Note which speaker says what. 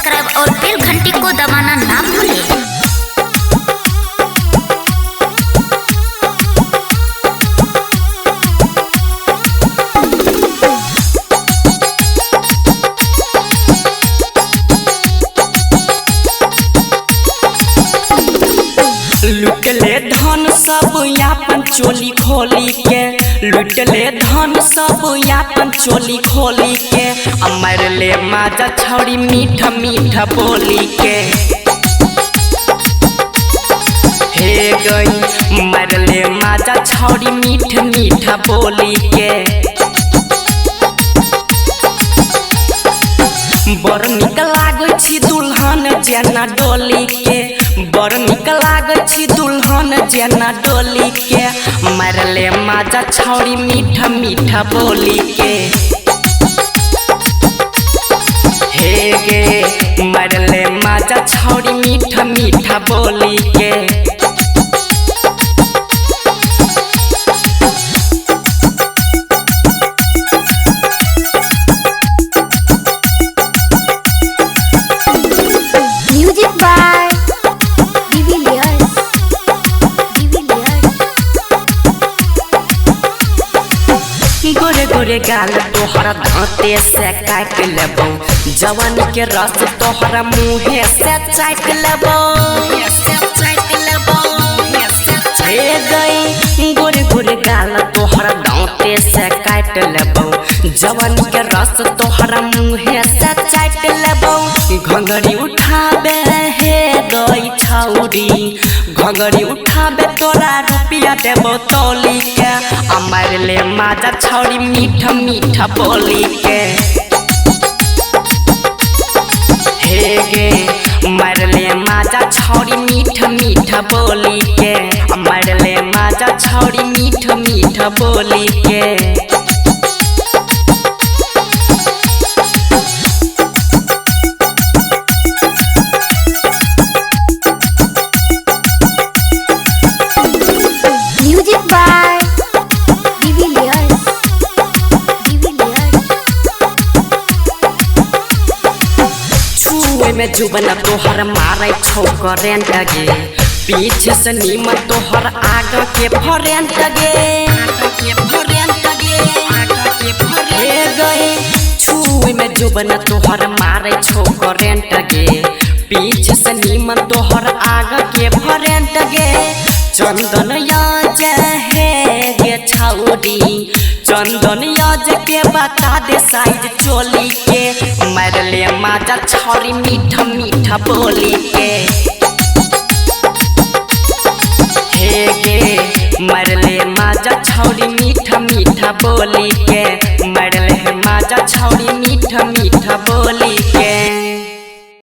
Speaker 1: Subscribe और बेल घंटी को दबाना ना भूलें।
Speaker 2: लुटले धन सब यापन चोली खोली के, लुटले धन सब यापन चोली खोली के, अमर ले माजा छौड़ी मीठ मीठ बोली के। हे गई मरले माजा छौड़ी मीठ मीठ बोली के। बड़ निक लागै छी दुल्हन जेना डोली के, बड़ निक लागै छी दुल्हन जेना डोली के, मरले माजा छौड़ी मीठ मीठ बोली के। हे गे मरले माजा छौड़ी मीठ मीठ बोली के। गोरे गोरे गाल तोहरा दांते से काट लेबो, जवानी के रस तोहरा मुँहे से चाट लेबो। हे गई गोरे गोरे गाल तोहरा दांते से काट लेबो, जवानी के रस तोहरा मुँहे से चाट लेबो। घंगरी उठाबे हे गई छौड़ी, घंगरी उठाबे तोरा रुपया देबो तौली के, अमर ले माजा छौड़ी मीठ मीठ बोली के। हे गे मरले माजा छौड़ी मीठ मीठ बोली के, मरले माजा छौड़ी मीठ मीठ बोली के। में जुबन तोहर मारे छौ करेंट गे, पीछे से नीमन तोहर आगा के फरेंट गे। हे गए छुए में जुबन तोहर मारे छौ करेंट गे, पीछे से नीमन तोहर आगा के फरेंट गे। चंदन याज है गे छौड़ी, चंदन याज के बता दे साइज चोली के, मरले माजा छौड़ी मीठ मीठ बोली के। हे गे मरले माजा छौड़ी मीठ मीठ बोली के, मरले माजा छौड़ी मीठ मीठ बोली के।